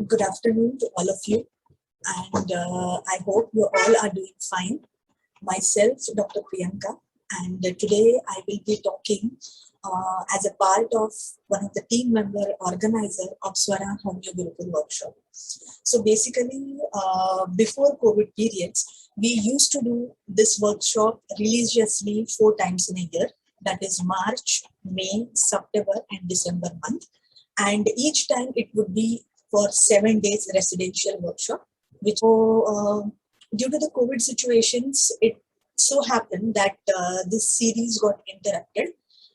Good afternoon to all of you, and I hope you all are doing fine. Myself, Dr. Priyanka, and today I will be talking as a part of one of the team member organizer of Swara Homeo Gurukul workshop. So basically, before COVID periods, we used to do this workshop religiously 4 times in a year. That is March, May, September, and December month. And each time it would be for 7 days residential workshop, which due to the COVID situations, it so happened that this series got interrupted.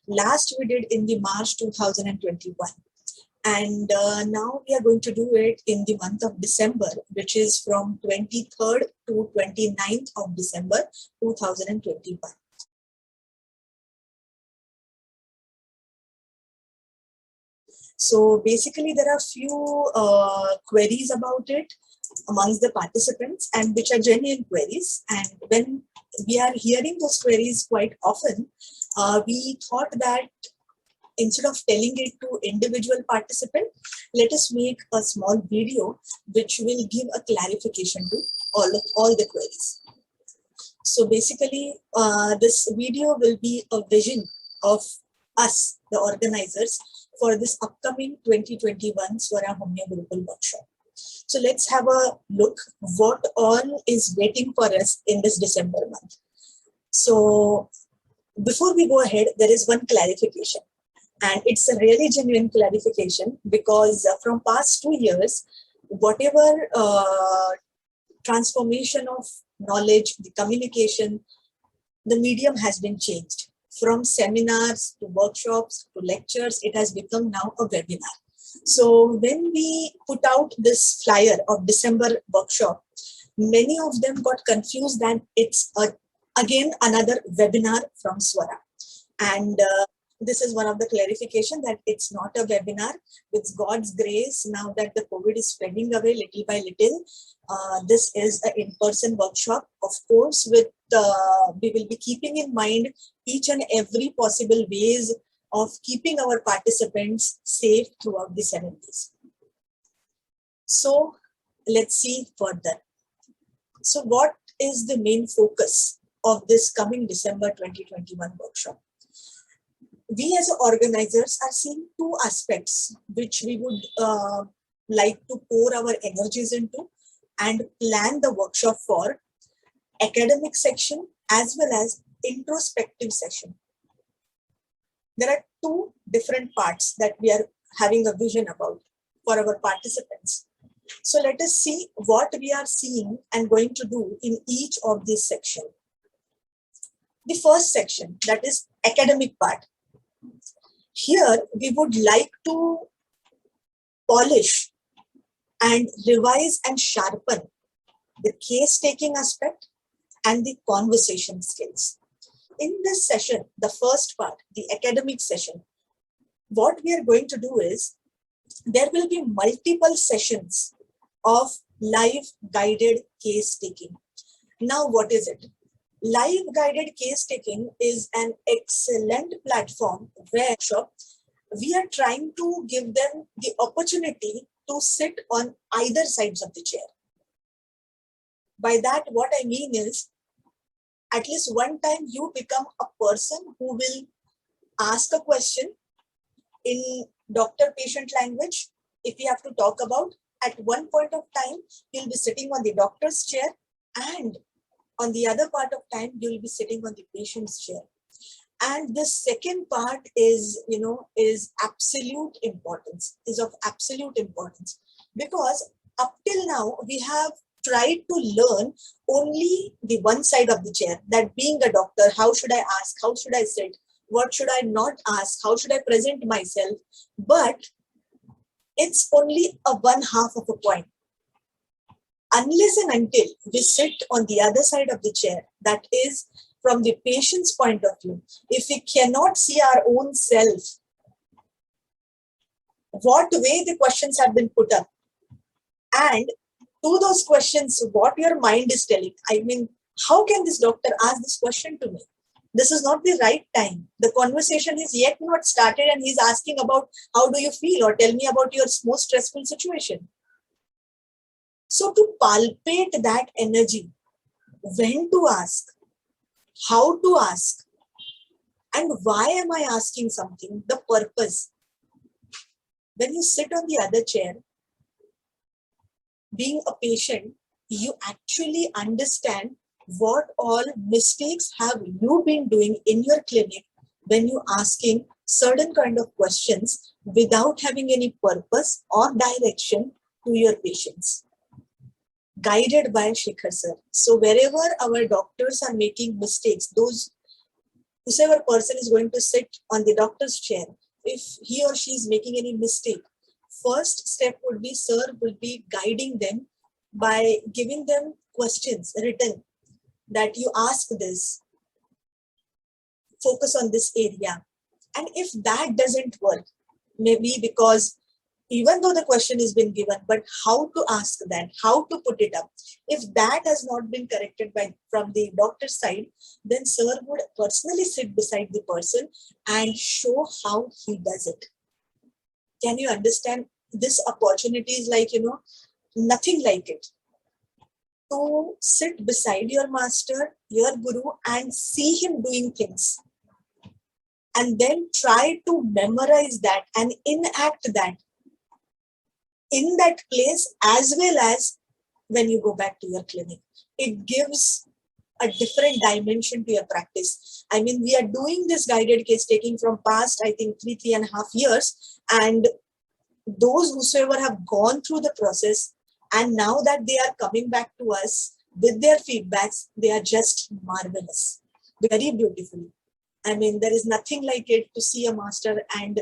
Last we did in the March 2021. And now we are going to do it in the month of December, which is from 23rd to 29th of December 2021. So basically, there are few queries about it amongst the participants, and which are genuine queries. And when we are hearing those queries quite often, we thought that instead of telling it to individual participant, let us make a small video which will give a clarification to all the queries. So basically, this video will be a vision of us, the organizers, for this upcoming 2021 Swara Homeo Gurukul workshop. So let's have a look what all is waiting for us in this December month. So before we go ahead, there is one clarification. And it's a really genuine clarification because from past 2 years, whatever transformation of knowledge, the communication, the medium has been changed. From seminars to workshops to lectures, it has become now a webinar. So when we put out this flyer of December workshop, many of them got confused that it's again another webinar from Swara. And this is one of the clarification that it's not a webinar. With God's grace, now that the COVID is spreading away little by little, this is an in-person workshop. Of course, with we will be keeping in mind each and every possible ways of keeping our participants safe throughout the 7 days. So let's see further. So what is the main focus of this coming December 2021 workshop? We as organizers are seeing two aspects which we would like to pour our energies into and plan the workshop for: academic section as well as introspective session. There are two different parts that we are having a vision about for our participants. So let us see what we are seeing and going to do in each of these sections. The first section, that is academic part. Here, we would like to polish and revise and sharpen the case-taking aspect and the conversation skills. In this session, the first part, the academic session, what we are going to do is, there will be multiple sessions of live guided case-taking. Now, what is it? Live guided case taking is an excellent platform where we are trying to give them the opportunity to sit on either sides of the chair. By that, what I mean is, at least one time you become a person who will ask a question in doctor-patient language. If we have to talk about, at one point of time, you'll be sitting on the doctor's chair, and on the other part of time, you will be sitting on the patient's chair. And the second part is, is of absolute importance, because up till now, we have tried to learn only the one side of the chair, that being a doctor, how should I ask, how should I sit, what should I not ask, how should I present myself? But it's only a one half of a point. Unless and until we sit on the other side of the chair, that is from the patient's point of view, if we cannot see our own self, what way the questions have been put up, and to those questions, what your mind is telling. I mean, how can this doctor ask this question to me? This is not the right time. The conversation is yet not started and he's asking about how do you feel or tell me about your most stressful situation. So to palpate that energy, when to ask, how to ask, and why am I asking something, the purpose. When you sit on the other chair, being a patient, you actually understand what all mistakes have you been doing in your clinic when you asking certain kind of questions without having any purpose or direction to your patients. Guided by Shekhar sir. So wherever our doctors are making mistakes, whoever person is going to sit on the doctor's chair, if he or she is making any mistake, first step would be sir will be guiding them by giving them questions written that you ask this, focus on this area. And if that doesn't work, maybe because even though the question has been given, but how to ask that, how to put it up, if that has not been corrected from the doctor's side, then sir would personally sit beside the person and show how he does it. Can you understand? This opportunity is like, nothing like it. To sit beside your master, your guru, and see him doing things. And then try to memorize that and enact that in that place as well as when you go back to your clinic. It gives a different dimension to your practice. I mean, we are doing this guided case taking from past, I think, 3.5 years. And those whosoever have gone through the process, and now that they are coming back to us with their feedbacks, they are just marvelous, very beautifully. I mean, there is nothing like it to see a master and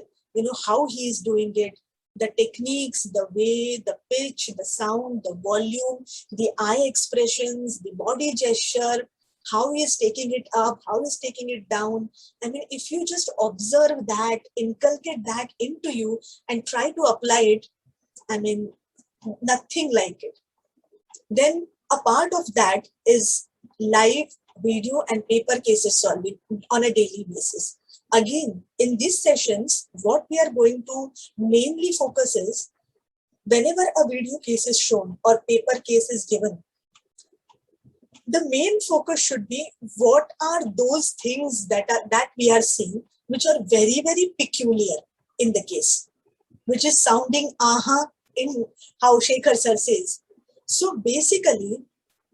how he is doing it, the techniques, the way, the pitch, the sound, the volume, the eye expressions, the body gesture, how he is taking it up, how he is taking it down. I mean, if you just observe that, inculcate that into you and try to apply it, I mean, nothing like it. Then a part of that is live video and paper cases solving on a daily basis. Again, in these sessions, what we are going to mainly focus is whenever a video case is shown or paper case is given, the main focus should be what are those things that we are seeing which are very, very peculiar in the case, which is sounding aha in how Shekhar sir says. So basically,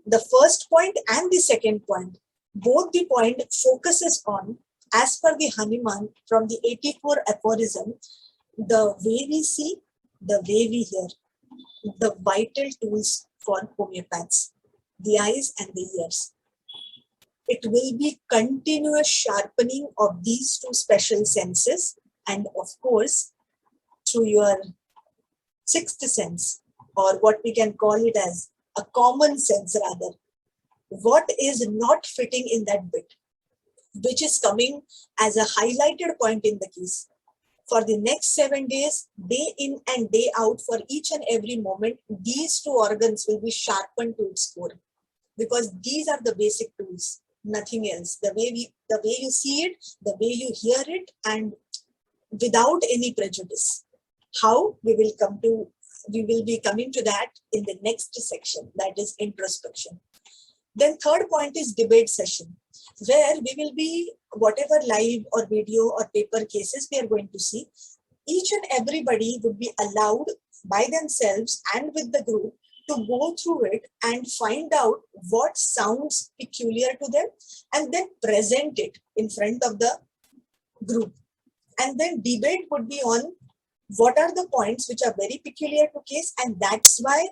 the first point and the second point, both the point focuses on, as per the Hanuman from the 84 aphorism, the way we see, the way we hear, the vital tools for homeopaths, the eyes and the ears. It will be continuous sharpening of these two special senses, and of course, through your sixth sense, or what we can call it as a common sense rather, what is not fitting in that bit, which is coming as a highlighted point in the case. For the next 7 days, day in and day out, for each and every moment, these two organs will be sharpened to its core, because these are the basic tools, nothing else. The way you see it, the way you hear it, and without any prejudice. How we will be coming to that in the next section, that is introspection. Then third point is debate session, where we will be, whatever live or video or paper cases we are going to see, each and everybody would be allowed by themselves and with the group to go through it and find out what sounds peculiar to them and then present it in front of the group. And then debate would be on what are the points which are very peculiar to case, and that's why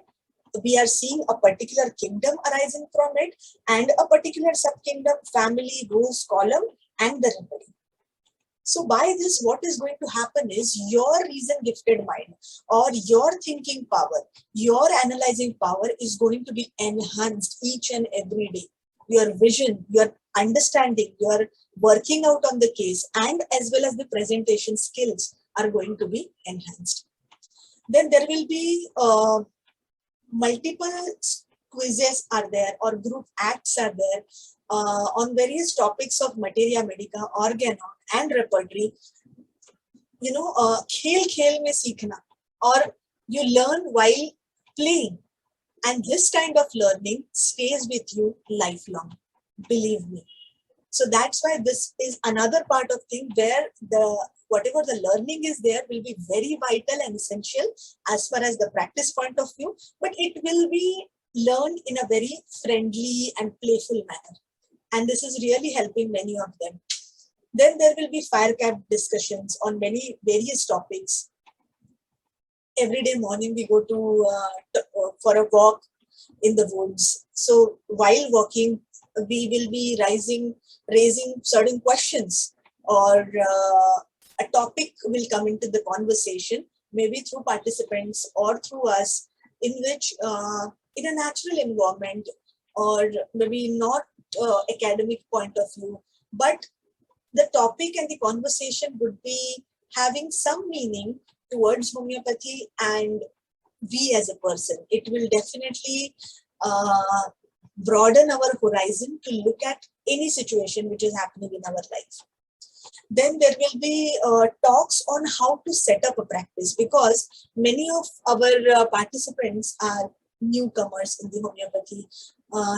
we are seeing a particular kingdom arising from it and a particular sub-kingdom, family, rules, column, and the remedy. So by this, what is going to happen is your reason-gifted mind or your thinking power, your analyzing power is going to be enhanced each and every day. Your vision, your understanding, your working out on the case, and as well as the presentation skills are going to be enhanced. Then there will be multiple quizzes are there or group acts are there on various topics of materia medica, organon and repertory. खेल खेल में सीखना, or you learn while playing, And this kind of learning stays with you lifelong, believe me. So that's why this is another part of thing where whatever the learning is there will be very vital and essential as far as the practice point of view, but it will be learned in a very friendly and playful manner. And this is really helping many of them. Then there will be fire cap discussions on many various topics. Every day morning we go for a walk in the woods. So while walking, we will be raising certain questions, or a topic will come into the conversation, maybe through participants or through us, in which in a natural environment, or maybe not academic point of view, but the topic and the conversation would be having some meaning towards homeopathy and we as a person. It will definitely broaden our horizon to look at any situation which is happening in our life. Then there will be talks on how to set up a practice, because many of our participants are newcomers in the homeopathy,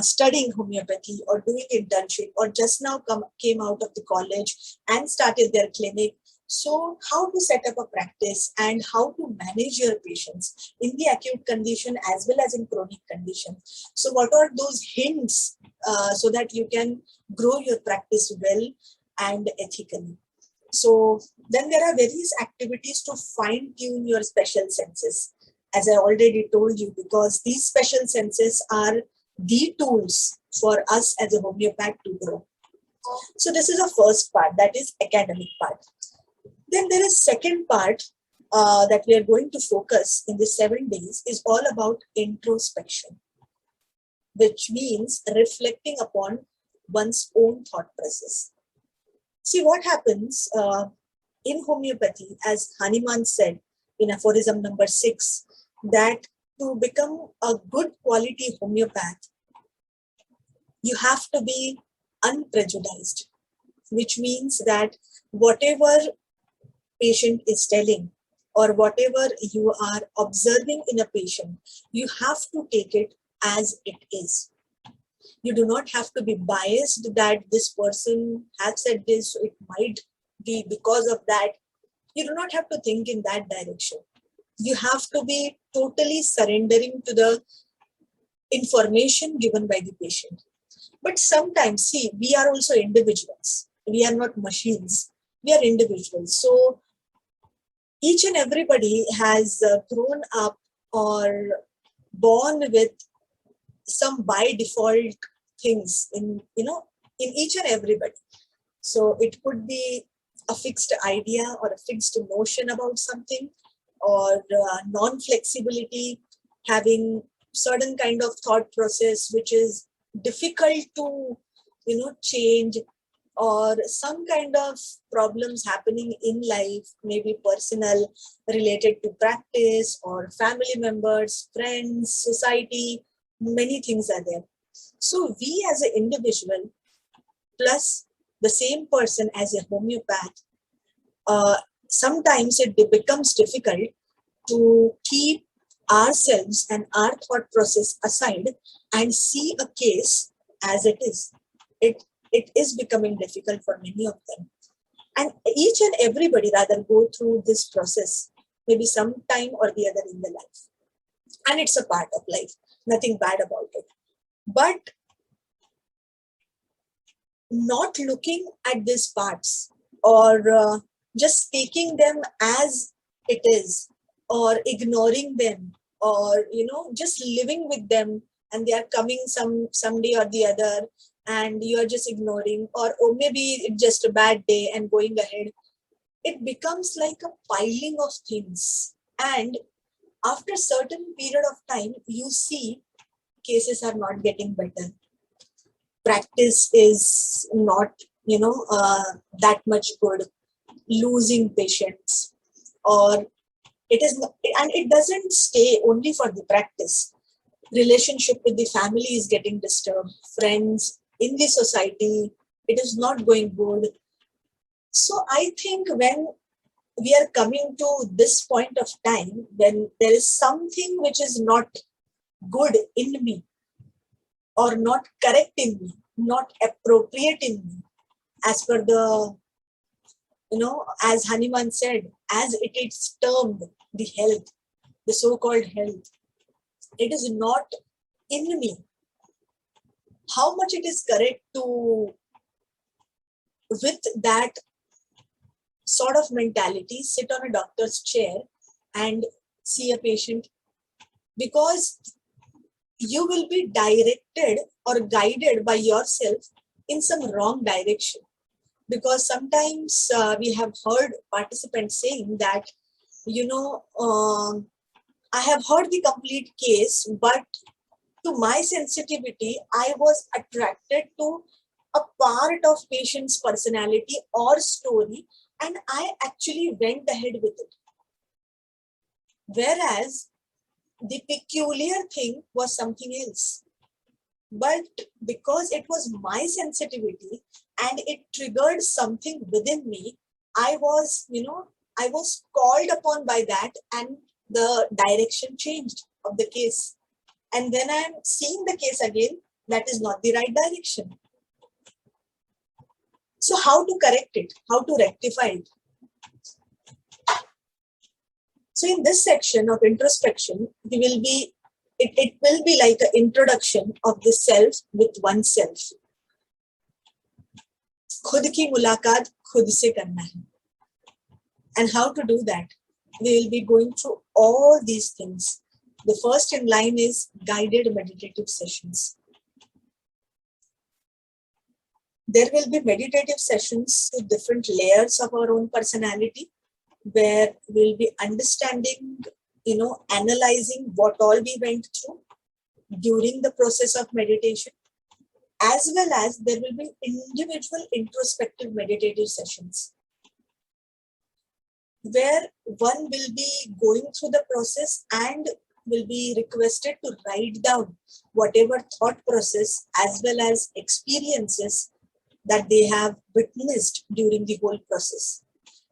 studying homeopathy or doing internship, or just now came out of the college and started their clinic. So how to set up a practice and how to manage your patients in the acute condition as well as in chronic condition. So what are those hints so that you can grow your practice well and ethically? So then there are various activities to fine tune your special senses, as I already told you, because these special senses are the tools for us as a homeopath to grow. So this is the first part, that is academic part. Then there is second part that we are going to focus in the 7 days is all about introspection, which means reflecting upon one's own thought process. See what happens in homeopathy, as Hanuman said in aphorism number 6, that to become a good quality homeopath, you have to be unprejudiced, which means that whatever patient is telling or whatever you are observing in a patient, you have to take it as it is. You do not have to be biased that this person has said this, so it might be because of that. You do not have to think in that direction. You have to be totally surrendering to the information given by the patient. But sometimes, see, we are also individuals. We are not machines. We are individuals. So each and everybody has grown up or born with some by default things in each and everybody. So it could be a fixed idea or a fixed notion about something, or non-flexibility, having certain kind of thought process which is difficult to change, or some kind of problems happening in life, maybe personal, related to practice or family members, friends, society, many things are there. So we as an individual plus the same person as a homeopath, sometimes it becomes difficult to keep ourselves and our thought process aside and see a case as it is. It is becoming difficult for many of them. And each and everybody rather go through this process, maybe some time or the other in the life. And it's a part of life, nothing bad about it. But not looking at these parts, or just taking them as it is, or ignoring them, or just living with them, and they are coming someday or the other, and you are just ignoring, or maybe it's just a bad day and going ahead. It becomes like a piling of things, and after certain period of time you see cases are not getting better, practice is not that much good, losing patients, or it is not, and it doesn't stay only for the practice. Relationship with the family is getting disturbed, friends, in the society, it is not going good. So I think when we are coming to this point of time, when there is something which is not good in me, or not correct in me, not appropriate in me, as per the, as Hanuman said, as it is termed, the health, the so-called health, it is not in me. How much it is correct to, with that sort of mentality, sit on a doctor's chair and see a patient, because you will be directed or guided by yourself in some wrong direction. Because sometimes we have heard participants saying that, I have heard the complete case, but to my sensitivity, I was attracted to a part of patient's personality or story, and I actually went ahead with it. Whereas the peculiar thing was something else. But because it was my sensitivity and it triggered something within me, I was called upon by that, and the direction changed of the case. And when I'm seeing the case again, that is not the right direction. So how to correct it? How to rectify it? So in this section of introspection, it will be like an introduction of the self with oneself. खुद की मुलाकात खुद से करना है. And how to do that? We will be going through all these things. The first in line is guided meditative sessions. There will be meditative sessions with different layers of our own personality, where we'll be understanding, analyzing what all we went through during the process of meditation, as well as there will be individual introspective meditative sessions, where one will be going through the process and will be requested to write down whatever thought process as well as experiences that they have witnessed during the whole process.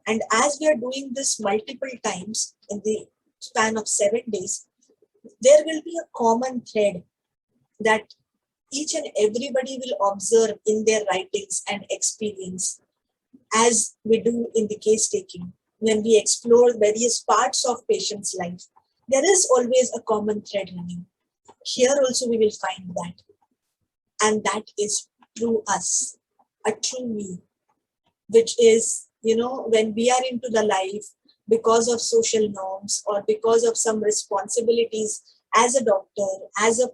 And as we are doing this multiple times in the span of 7 days, there will be a common thread that each and everybody will observe in their writings and experience, as we do in the case taking. When we explore various parts of patient's life, there is always a common thread running. Here also we will find that. And that is true us, a true me, which is, when we are into the life because of social norms or because of some responsibilities as a doctor, as a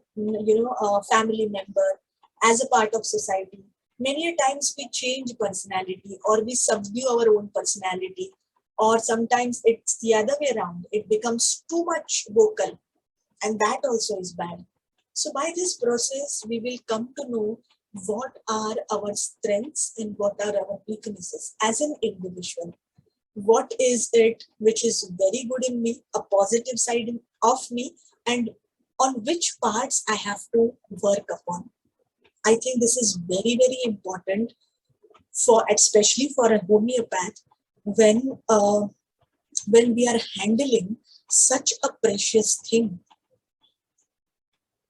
family member, as a part of society, many a times we change personality or we subdue our own personality, or sometimes it's the other way around. It becomes too much vocal, and that also is bad. So by this process, we will come to know what are our strengths and what are our weaknesses as an individual. What is it which is very good in me, a positive side of me, and on which parts I have to work upon. I think this is very, very important especially for a homeopath, when we are handling such a precious thing,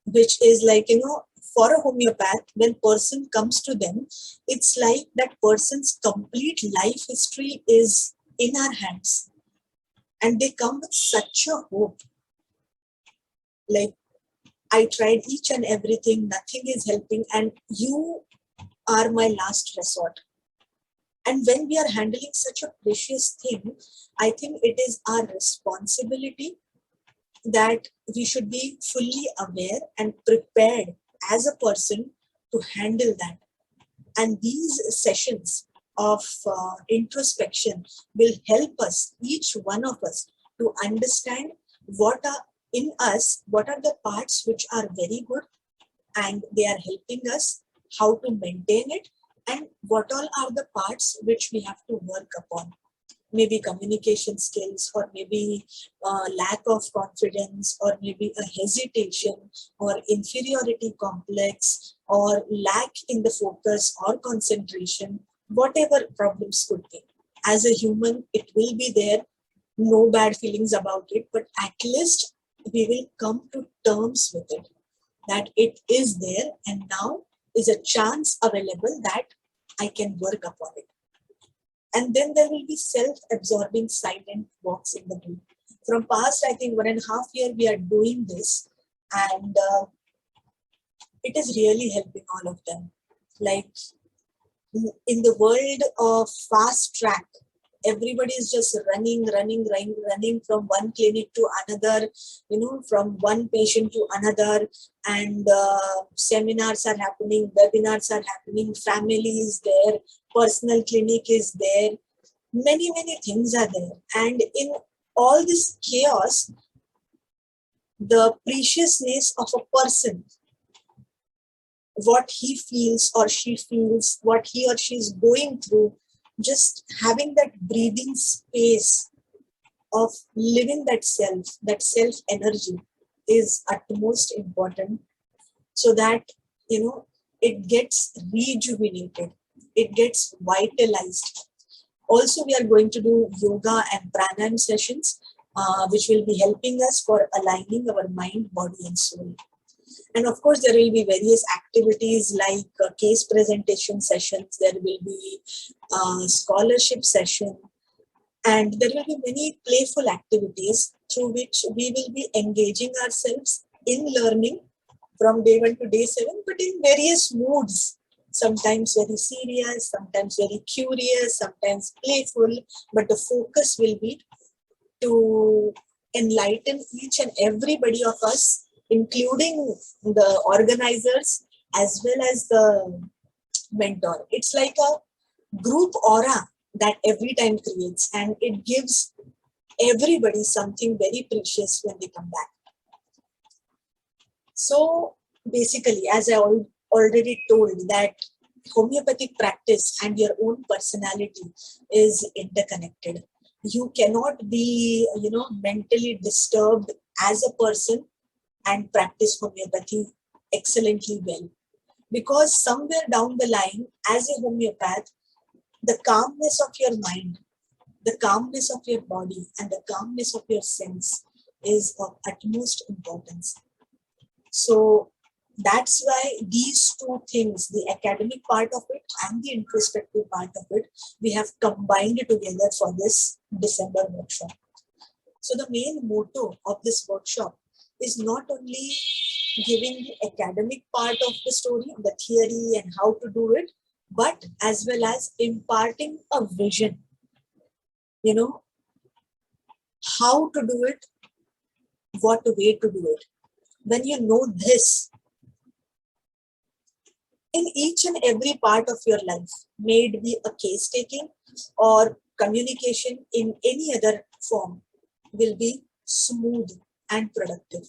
which is like, for a homeopath, when person comes to them, it's like that person's complete life history is in our hands, and they come with such a hope. Like, I tried each and everything, nothing is helping, and you are my last resort. And when we are handling such a precious thing, I think it is our responsibility that we should be fully aware and prepared as a person to handle that. And these sessions of introspection will help us, each one of us, to understand what are in us, what are the parts which are very good and they are helping us, how to maintain it, and what all are the parts which we have to work upon. Maybe communication skills, or maybe lack of confidence, or maybe a hesitation, or inferiority complex, or lack in the focus or concentration, whatever problems could be. As a human, it will be there, no bad feelings about it, but at least we will come to terms with it, that it is there and now is a chance available that I can work upon it. And then there will be self-absorbing silent walks in the group. From past, I think 1.5 years, we are doing this, and it is really helping all of them. Like in the world of fast track, everybody is just running from one clinic to another, from one patient to another, and seminars are happening, webinars are happening, family is there, personal clinic is there, many things are there. And in all this chaos, the preciousness of a person, what he feels or she feels, what he or she is going through, just having that breathing space of living that self energy is utmost important, so that it gets rejuvenated, it gets vitalized. Also, we are going to do yoga and pranayama sessions, which will be helping us for aligning our mind, body and soul. And of course, there will be various activities like case presentation sessions, there will be scholarship session, and there will be many playful activities through which we will be engaging ourselves in learning from day 1 to day 7, but in various moods, sometimes very serious, sometimes very curious, sometimes playful, but the focus will be to enlighten each and everybody of us, including the organizers as well as the mentor. It's like a group aura that every time creates, and it gives everybody something very precious when they come back. So basically, as I already told, that homeopathic practice and your own personality is interconnected. You cannot be, mentally disturbed as a person and practice homeopathy excellently well. Because somewhere down the line, as a homeopath, the calmness of your mind, the calmness of your body, and the calmness of your sense is of utmost importance. So that's why these two things, the academic part of it and the introspective part of it, we have combined together for this December workshop. So the main motto of this workshop is not only giving the academic part of the story, the theory and how to do it, but as well as imparting a vision, how to do it, what way to do it. When you know this, in each and every part of your life, may it be a case taking or communication in any other form, will be smooth and productive.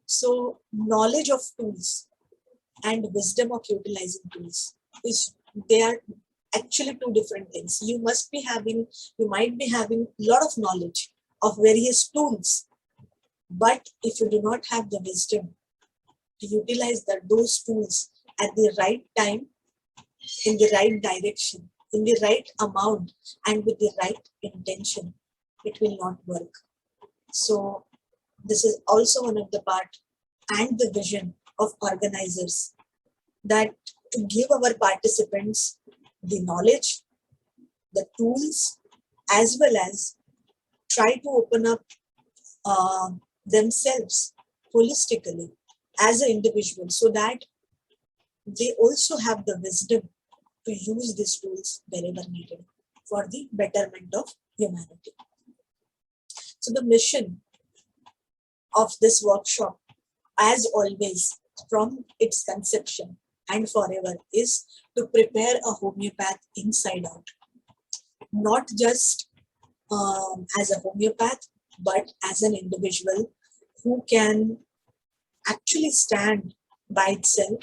So knowledge of tools and wisdom of utilizing tools, they are actually two different things. You might be having a lot of knowledge of various tools, but if you do not have the wisdom to utilize those tools at the right time, in the right direction, in the right amount, and with the right intention, it will not work. So this is also one of the part and the vision of organizers, that to give our participants the knowledge, the tools, as well as try to open up themselves holistically as an individual, so that they also have the wisdom to use these tools wherever needed for the betterment of humanity. So the mission of this workshop, as always, from its conception and forever, is to prepare a homeopath inside out. Not just as a homeopath, but as an individual who can actually stand by itself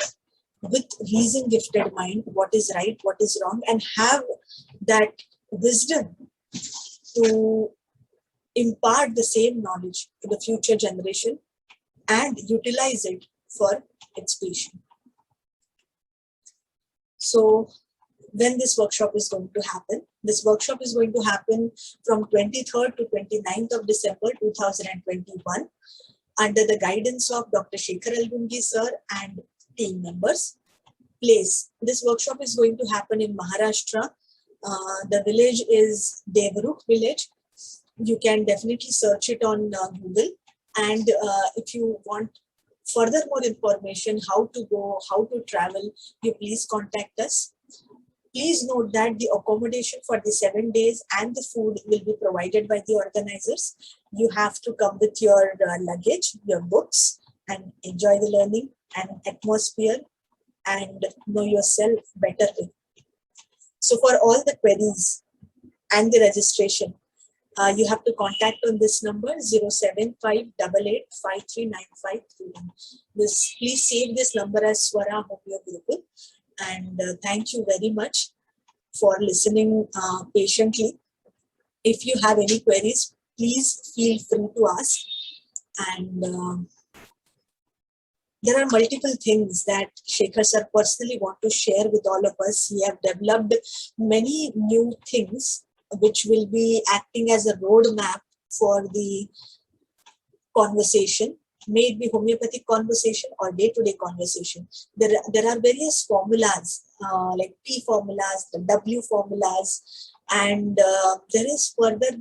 with reason gifted mind, what is right, what is wrong, and have that wisdom to impart the same knowledge to the future generation and utilize it for its patient. So when this workshop is going to happen? This workshop is going to happen from 23rd to 29th of December 2021. under the guidance of Dr. Shekhar Algundgi sir and team members. Place. This workshop is going to happen in Maharashtra. The village is Devruk village. You can definitely search it on Google. And if you want further more information, how to go, how to travel, you please contact us. Please note that the accommodation for the 7 days and the food will be provided by the organizers. You have to come with your luggage, your books, and enjoy the learning and atmosphere and know yourself better. So for all the queries and the registration, you have to contact on this number 07588539531. Please save this number as Swara Homeo Gurukul. And thank you very much for listening patiently. If you have any queries, please feel free to ask. And there are multiple things that Shekhar sir personally want to share with all of us. He have developed many new things which will be acting as a roadmap for the conversation, may it be homeopathic conversation or day-to-day conversation. There are various formulas like P formulas, the W formulas, and there is further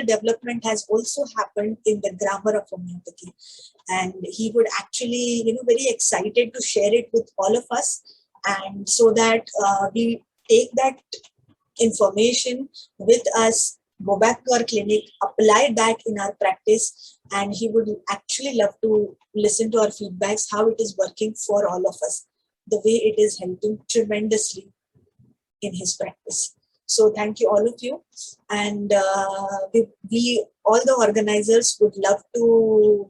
development has also happened in the grammar of homeopathy. And he would actually, very excited to share it with all of us, and so that we take that information with us, go back to our clinic, apply that in our practice, and he would actually love to listen to our feedbacks, how it is working for all of us, the way it is helping tremendously in his practice. So thank you all of you, and we all the organizers would love to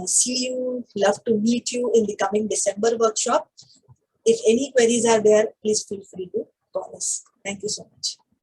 see you, love to meet you in the coming December workshop. If any queries are there, please feel free to call us. Thank you so much.